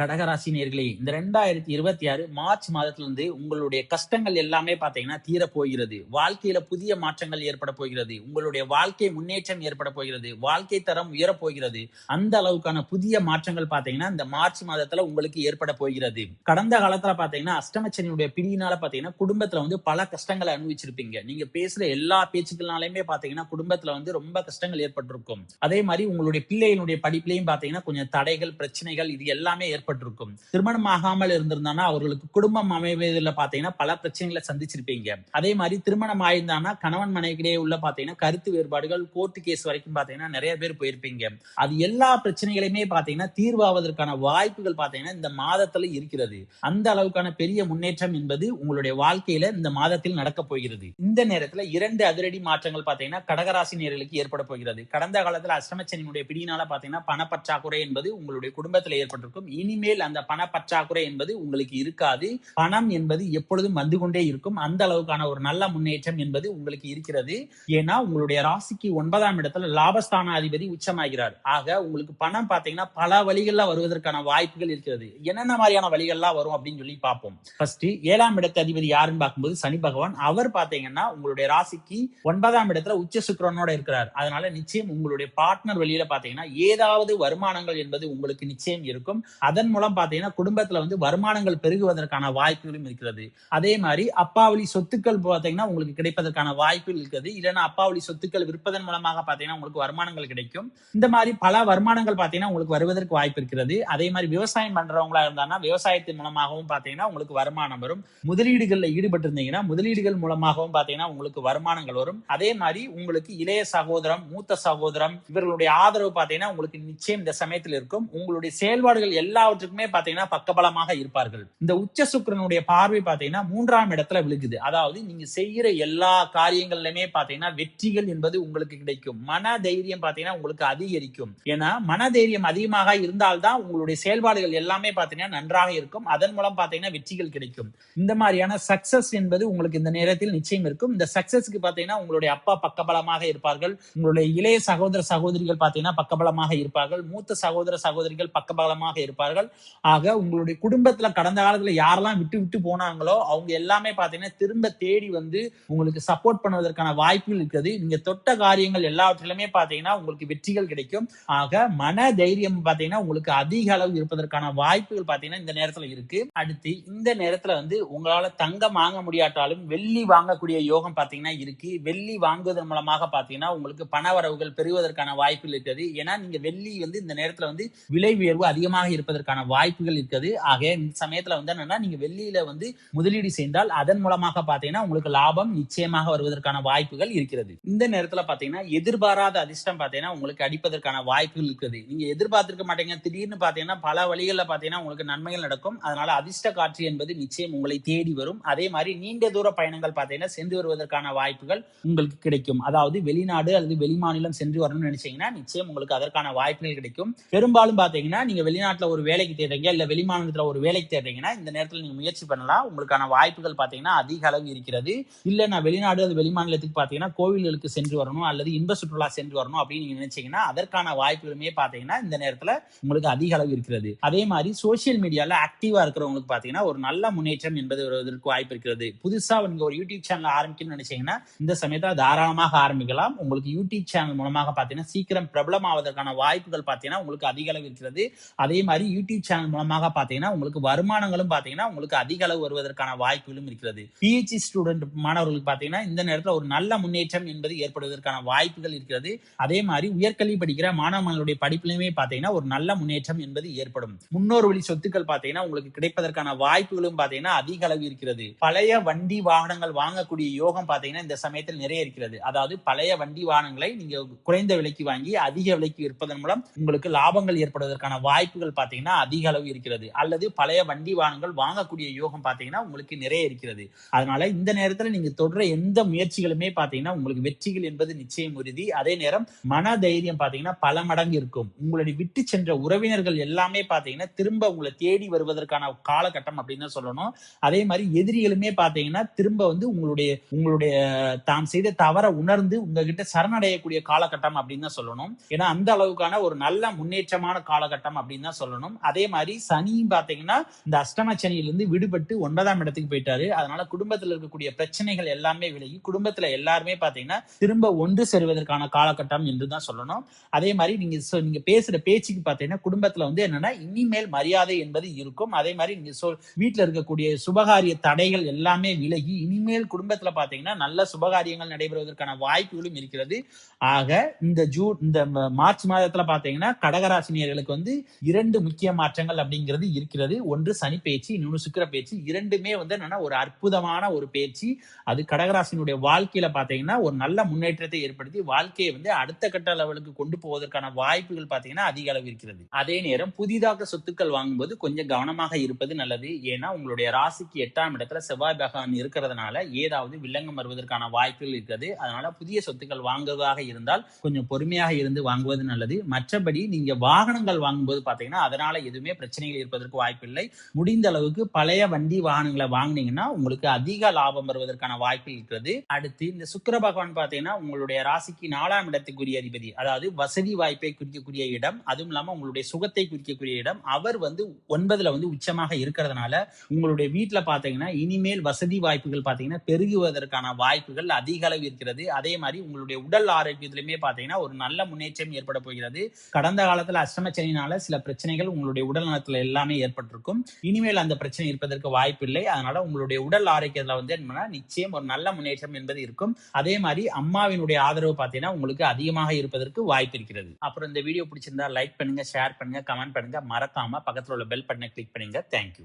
கடகராசி நேயர்களே, இந்த 2026 மார்ச் மாதத்திலிருந்து உங்களுடைய கஷ்டங்கள் எல்லாமே பார்த்தீங்கன்னா தீரப் போகிறது. வாழ்க்கையில புதிய மாற்றங்கள் ஏற்பட போகிறது. உங்களுடைய வாழ்க்கை முன்னேற்றம் ஏற்பட போகிறது. வாழ்க்கை தரம் உயரப் போகிறது. அந்த அளவுக்கான புதிய மாற்றங்கள் பார்த்தீங்கன்னா இந்த மார்ச் மாதத்துல உங்களுக்கு ஏற்பட போகிறது. கடந்த காலத்துல பார்த்தீங்கன்னா அஷ்டமச்சனியுடைய பிடியினால பார்த்தீங்கன்னா குடும்பத்துல பல கஷ்டங்களை அனுபவிச்சிருப்பீங்க. நீங்க பேசுற எல்லா பேச்சுக்கள்னாலுமே பார்த்தீங்கன்னா குடும்பத்துல ரொம்ப கஷ்டங்கள் ஏற்பட்டிருக்கும். அதே மாதிரி உங்களுடைய பிள்ளைகளுடைய படிப்பிலையும் பார்த்தீங்கன்னா கொஞ்சம் தடைகள், பிரச்சனைகள் இது எல்லாமே ஏற்பட்டிருக்கும். திருமணம் ஆகாமல் இருந்திருந்தானா அவர்களுக்கு குடும்பம் அமைவதில் பாத்தீங்கன்னா பல பிரச்சனைகளை சந்திச்சிருப்பீங்க. அதே மாதிரி திருமணம் ஆயிருந்தானா கணவன் மனைவிக்கிடையே உள்ள பாத்தீங்கன்னா கருத்து வேறுபாடுகள், கோர்ட்டு கேஸ் வரைக்கும் பாத்தீங்கன்னா நிறைய பேர் போயிருப்பீங்க. அது எல்லா பிரச்சனைகளையுமே பாத்தீங்கன்னா தீர்வாவதற்கான வாய்ப்புகள் பாத்தீங்கன்னா இந்த மாதத்துல இருக்கிறது. அந்த அளவுக்கான பெரிய முன்னேற்றம் என்பது உங்களுடைய வாழ்க்கையில இந்த மாதத்தில் நடக்க போகிறது. இந்த நேரத்துல 2 அதிரடி மாற்றங்கள் பாத்தீங்கன்னா கடகராசி நேயர்களுக்கு ஏற்பட போகிறது. கடந்த காலத்துல அஷ்டமச்சனியினுடைய பிடியினால பாத்தீங்கன்னா பணப்பற்றாக்குறை என்பது உங்களுடைய குடும்பத்தில் ஏற்பட்டிருக்கும். இனிமேல் அந்த பண பற்றாக்குறை என்பது உங்களுக்கு இருக்காது. பணம் என்பது எப்பொழுதும் வந்து கொண்டே இருக்கும். அந்த அளவுக்கான ஒரு நல்ல முன்னேற்றம் என்பது உங்களுக்கு இருக்கிறது. ஏன்னா உங்களுடைய ராசிக்கு 9ஆம் இடத்துல லாபஸ்தான அதிபதி உச்சமாகிறார். ஆக உங்களுக்கு பணம் பாத்தீங்கன்னா பல வழிகள்ல வருவதற்கான வாய்ப்புகள் இருக்கிறது. என்னென்ன மாதிரியான வழிகள்லாம் வரும் அப்படின்னு சொல்லி பார்ப்போம். ஃபர்ஸ்ட் 7ஆம் இடத்து அதிபதி யாருன்னு பார்க்கும்போது சனி பகவான். அவர் பாத்தீங்கன்னா உங்களுடைய ராசிக்கு 9ஆம் இடத்துல உச்ச சுக்கிரனோட இருக்கிறார். அதனால நிச்சயம் உங்களுடைய பார்ட்னர் வழியில பாத்தீங்கன்னா ஏதாவது வருமானங்கள் என்பது உங்களுக்கு நிச்சயம் இருக்கும். அதன் மூலம் பாத்தீங்கன்னா குடும்பத்துல வருமானங்கள் பெருகுவதற்கான வாய்ப்புகளும் இருக்கிறது. அதே மாதிரி அப்பாவளி சொத்துக்கள் பாத்தீங்கன்னா உங்களுக்கு கிடைப்பதற்கான வாய்ப்புகள் இருக்கிறது. இல்லைன்னா அப்பாவளி சொத்துக்கள் விற்பதன் மூலமாக பாத்தீங்கன்னா உங்களுக்கு வருமானங்கள் கிடைக்கும். இந்த மாதிரி பல வருமானங்கள் பாத்தீங்கன்னா உங்களுக்கு வருவதற்கு வாய்ப்பு இருக்கிறது. அதே மாதிரி விவசாயம் பண்றவங்களா இருந்தாங்கன்னா விவசாயத்தின் மூலமாகவும் பாத்தீங்கன்னா உங்களுக்கு வருமானம் வரும். முதலீடுகள்ல ஈடுபட்டு இருந்தீங்கன்னா முதலீடுகள் மூலமாகவும் பாத்தீங்கன்னா உங்களுக்கு வருமானங்கள் வரும். அதே மாதிரி உங்களுக்கு இளைய சகோதரம், மூத்த சகோதரம் இவர்களுடைய ஆதரவு பாத்தீங்கன்னா உங்களுக்கு நிச்சயம் இந்த சமயத்தில் இருக்கும். உங்களுடைய செயல்பாடுகள் எல்லாவற்றுக்குமே பாத்தீங்கன்னா பக்கபலமாக இருப்பார்கள். இந்த உச்ச சுக்கிரனுடைய பார்வை பாத்தீங்கன்னா 3ஆம் இடத்துல விழுகுது. அதாவது நீங்க செய்யற எல்லா காரியங்களிலுமே பாத்தீங்கன்னா வெற்றிகள் என்பது உங்களுக்கு கிடைக்கும். மன தைரியம் பாத்தீங்கன்னா உங்களுக்கு அதிகரிக்கும். ஏன்னா மன தைரியம் அதிகமாக இருந்தால்தான் உங்களுடைய செயல்பாடுகள் எல்லாமே பாத்தீங்கன்னா நன்றாக இருக்கும். அதன் மூலம் பாத்தீங்கன்னா வெற்றிகள் கிடைக்கும். இந்த மாதிரியான சக்சஸ் என்பது உங்களுக்கு இந்த நேரத்தில் நிச்சயம் இருக்கும். இந்த சக்சஸ்க்கு பாத்தீங்கன்னா உங்களுடைய அப்பா பக்கபலமாக இருப்பார்கள். உங்களுடைய இளைய சகோதர சகோதரிகள் பாத்தீங்கன்னா பக்கபலமாக இருப்பார்கள். மூத்த சகோதர சகோதரிகள் பக்கபலமாக இருப்பார்கள். ஆக உங்களுடைய குடும்பத்துல கடந்த காலத்துல யாரெல்லாம் விட்டு விட்டு போனாங்களோ அவங்க எல்லாமே பாத்தீங்கன்னா திரும்ப தேடி உங்களுக்கு சப்போர்ட் பண்ணுவதற்கான வாய்ப்புகள் இருக்குது. நீங்க தொட்ட காரியங்கள் எல்லாவற்றிலுமே பாத்தீங்கன்னா உங்களுக்கு வெற்றிகள் கிடைக்கும். ஆக மன தைரியம் பாத்தீங்கன்னா உங்களுக்கு அதிக அளவு இருப்பதற்கான வாய்ப்புகள் பாத்தீங்கன்னா இந்த நேரத்துல இருக்கு. அடுத்து இந்த நேரத்துல உங்களால தங்கம் வாங்க முடியாட்டாலும் வெள்ளி வாங்கக்கூடிய யோகம் பாத்தீங்கன்னா இருக்கு. வெள்ளி வாங்குவதன் மூலமாக பாத்தீங்கன்னா உங்களுக்கு பண வரவுகள் பெறுவதற்கான வாய்ப்புகள் இருக்குது. ஏன்னா நீங்க வெள்ளி இந்த நேரத்துல விலை உயர்வு அதிகமாக இருப்பதற்கான வாய்ப்புகள் இருக்குது. ஆக இந்த சமயத்துல என்னன்னா நீங்க வெள்ளியில முதலீடு செய்தால் அதன் மூலமாக பாத்தீங்கன்னா உங்களுக்கு லாபம் நிச்சயமாக வருவதற்கான வாய்ப்புகள் இருக்கிறது. இந்த நேரத்துல பாத்தீங்கன்னா எதிர்பாராத அதிர்ஷ்டம் பாத்தீங்கன்னா உங்களுக்கு அடிப்பதற்கான வாய்ப்புகள் இருக்குது. நீங்க எதிர்பார்த்திருக்க மாட்டீங்க. திடீர்னு பாத்தீங்கன்னா பல வழிகள்ல பாத்தீங்கன்னா உங்களுக்கு நன்மைகள் நடக்கும். அதனால அதிர்ஷ்ட காற்று என்பது நிச்சயம் உங்களை தேடி வரும். அதே மாதிரி நீண்ட தூர பயணங்கள் பாத்தீங்கன்னா சென்று வருவதற்கான வாய்ப்புகள் உங்களுக்கு கிடைக்கும். அதாவது வெளிநாடு அல்லது வெளிமாநிலம் சென்று வரணும்னு நினைச்சீங்கன்னா நிச்சயம் உங்களுக்கு அதற்கான வாய்ப்புகள் கிடைக்கும். பெரும்பாலும் பாத்தீங்கன்னா நீங்க வெளிநாட்டுல ஒரு வேலைக்கு தேடுறீங்க இல்ல வெளிமாநிலத்துல ஒரு வேலைக்கு தேடுறீங்கன்னா இந்த நேரத்துல நீங்க முயற்சி பண்ணலாம். உங்களுக்கான வாய்ப்புகள் பாத்தீங்கன்னா அதிக அளவு இருக்கிறது. இல்ல நான் வெளிநாடு அது வெளிமாநிலத்துக்கு பாத்தீங்கன்னா கோவில்களுக்கு சென்று வரணும் அல்லது இன்ப சுற்றுலா சென்று வரணும் அப்படின்னு நீங்க நினைச்சீங்கன்னா அதற்கான வாய்ப்புகளுமே பாத்தீங்கன்னா இந்த நேரத்துல உங்களுக்கு அதிக அளவு இருக்கிறது. அதே மாதிரி சோசியல் மீடியால ஆக்டிவா இருக்கிறவங்களுக்கு பாத்தீங்கன்னா ஒரு நல்ல முன்னேற்றம் என்பது வருவதற்கு வாய்ப்பு இருக்கிறது. புதுசா நீங்க ஒரு யூடியூப் சேனல் ஆரம்பிக்கணும்னு நினைச்சீங்கன்னா இந்த சமயத்துல தாராளமாக ஆரம்பிக்கலாம். உங்களுக்கு யூடியூப் சேனல் மூலமாக பாத்தீங்கன்னா சீக்கிரம் பிரபலம் ஆவதற்கான வாய்ப்புகள் பாத்தீங்கன்னா உங்களுக்கு அதிக அளவு இருக்கிறது. அதே மாதிரி யூடியூப் சேனல் மூலமாக பாத்தீங்கன்னா உங்களுக்கு வருமானங்களும் பாத்தீங்கன்னா உங்களுக்கு அதிக அளவு வருவதற்கான வாய்ப்புகளும் இருக்கிறது. பிஹெச்டி ஸ்டூடெண்ட் மாணவர்களுக்கு பாத்தீங்கன்னா இந்த நேரத்துல ஒரு நல்ல முன்னேற்றம் என்பது ஏற்படுவதற்கான வாய்ப்புகள் இருக்கிறது. அதே மாதிரி உயர்கல்வி படிக்கிற மாணவர்களுடைய படிப்பிலுமே பாத்தீங்கன்னா ஒரு நல்ல முன்னேற்றம் என்பது ஏற்படும். முன்னோர் வழி சொத்துக்கள் பாத்தீங்கன்னா உங்களுக்கு கிடைப்பதற்கான வாய்ப்புகளும் பாத்தீங்கன்னா அதிக அளவு இருக்கிறது. பழைய வண்டி வாகனங்கள் வாங்கக்கூடிய யோகம் பாத்தீங்கன்னா இந்த சமயத்தில் நிறைய இருக்கிறது. அதாவது பழைய வண்டி வாகனங்களை நீங்க குறைந்த விலைக்கு வாங்கி அதிக விலைக்கு விற்பதன் மூலம் உங்களுக்கு லாபங்கள் ஏற்படுவதற்கான வாய்ப்புகள் பாத்தீங்கன்னா அதிக அளவு இருக்கிறது. அல்லது பழைய வண்டி வாகனங்கள் வாங்கக்கூடிய யோகம் பாத்தீங்கன்னா உங்களுக்கு நிறைய இருக்கிறது. அதனால இந்த நேரத்துல நீங்க தொடர எந்த முயற்சிகளுமே பாத்தீங்கன்னா உங்களுக்கு வெற்றிகள் என்பது நிச்சயம் உறுதி. அதே நேரம் மன தைரியம் பாத்தீங்கன்னா பல மடங்கு இருக்கும். உங்களுடைய விட்டு சென்ற உறவினர்கள் எல்லாமே பாத்தீங்கன்னா திரும்ப உங்களை தேடி வருவதற்கான காலகட்டம் அப்படின்னு சொல்லணும். அதே மாதிரி எதிரிகளுமே பாத்தீங்கன்னா திரும்ப உங்களுடைய தாம் செய்த தவற உணர்ந்து உங்ககிட்ட சரணடையக்கூடிய காலகட்டம் அப்படின்னு சொல்லணும். ஏன்னா அந்த அளவுக்கான ஒரு நல்ல முன்னேற்றமான காலகட்டம் அப்படின்னு சொல்லணும். அதே மாதிரி சனியும் பாத்தீங்கன்னா இந்த அஷ்டம சனியிலிருந்து விடுபட்டு 9ஆம் இடத்துக்கு போயிட்டாரு. அதனால குடும்பத்துல இருக்கக்கூடிய பிரச்சனைகள் எல்லாமே விலகி குடும்பத்துல எல்லாருமே பாத்தீங்கன்னா திரும்ப ஒன்று சேருவதற்கான காலகட்டம் என்று தான் சொல்லணும். அதே மாதிரி நீங்க பேசுற பேச்சுக்கு பாத்தீங்கன்னா குடும்பத்துல வந்து என்னன்னா இனிமேல் மரியாதை என்பது இருக்கும். அதே மாதிரி நீங்க வீட்டுல இருக்கக்கூடிய சுபகாரிய தடைகள் எல்லாமே விலகி இனிமேல் குடும்பத்துல பாத்தீங்கன்னா நல்ல சுபகாரியங்கள் நடைபெறுவதற்கான வாய்ப்புகளும் இருக்கிறது. ஆக இந்த மார்ச் மாதத்துல பாத்தீங்கன்னா கடகராசினியர்களுக்கு வந்து 2 முக்கிய மாற்றங்கள் அப்படிங்கிறது இருக்கிறது. ஒன்று சனி பேச்சு, இன்னொன்று சுக்கிர பேச்சு. இரண்டுமே வந்து என்னன்னா ஒரு அற்புதமான ஒரு பேச்சு. அது கடகராசினுடைய வாழ்க்கையில பாத்தீங்கன்னா ஒரு நல்ல முன்னேற்றத்தை ஏற்படுத்தி வாழ்க்கையை வந்து அடுத்த கட்ட லெவலுக்கு கொண்டு போவதற்கான வாய்ப்புகள் பாத்தீங்கன்னா அதிக அளவு இருக்கிறது. அதே நேரம் புதிதாக சொத்துக்கள் வாங்கும்போது கொஞ்சம் கவனமாக இருப்பது நல்லது. ஏன்னா உங்களுடைய ராசிக்கு 8ஆம் இடத்துல செவ்வாய் பகவான் இருக்கிறதுனால ஏதாவது வில்லங்கம் வருவதற்கான வாய்ப்புகள் இருக்கிறது. அதனால புதிய சொத்துக்கள் வாங்குவதாக இருந்தால் கொஞ்சம் பொறுமையாக இருந்து வாங்குவது நல்லது. மற்றபடி நீங்க வாகனங்கள் வாங்கும்போது பாத்தீங்கன்னா அதனால எதுவுமே பிரச்சனைகள் இருப்பதற்கு வாய்ப்பில்லை. முடிந்த அளவுக்கு பழைய வண்டி வாகனங்களை வாங்கினீங்கன்னா உங்களுக்கு அதிக லாபம் வருவதற்கான வாய்ப்பு இருக்கிறது. அடுத்து இந்த சுக்கிர பகவான் பாத்தீங்கன்னா உங்களுடைய ராசிக்கு 4ஆம் இடத்துக்குரிய அதிபதி, அதாவது வசதி வாய்ப்பை குறிக்கக்கூடிய இடம், அதுவும் இல்லாம உங்களுடைய சுகத்தை குறிக்கக்கூடிய இடம். அவர் வந்து 9ல வந்து உச்சமாக இருக்கிறதுனால உங்களுடைய வீட்டுல பாத்தீங்கன்னா இனிமேல் வசதி வாய்ப்புகள் பாத்தீங்கன்னா பெருகுவதற்கான வாய்ப்புகள் அதிக அளவு இருக்கிறது. அதே மாதிரி உங்களுடைய உடல் ஆரோக்கியத்திலுமே பாத்தீங்கன்னா ஒரு நல்ல முன்னேற்றம் ஏற்பட போகிறது. கடந்த காலத்துல அஷ்டமச்சனினால சில பிரச்சனைகள் உங்களுடைய உடல் நலத்துல எல்லாமே ஏற்பட்டிருக்கும். இனிமேல் அந்த பிரச்சனை இருப்பதற்கு வாய்ப்பில்லை. அதனால உங்களுடைய உடல் ஆரோக்கியத்துல வந்து என்னன்னா நிச்சயம் ஒரு நல்ல முன்னேற்றம் என்பது இருக்கும். அதே மாதிரி அம்மாவினுடைய ஆதரவு பாத்தீங்கன்னா உங்களுக்கு அதிகமாக இருப்பதற்கு வாய்ப்பு இருக்கிறது. அப்புறம் இந்த வீடியோ பிடிச்சிருந்தா லைக் பண்ணுங்க, ஷேர் பண்ணுங்க, கமெண்ட் பண்ணுங்க. மறக்காம பக்கத்துல உள்ள பெல் பட்டனை கிளிக் பண்ணுங்க. தேங்க்யூ.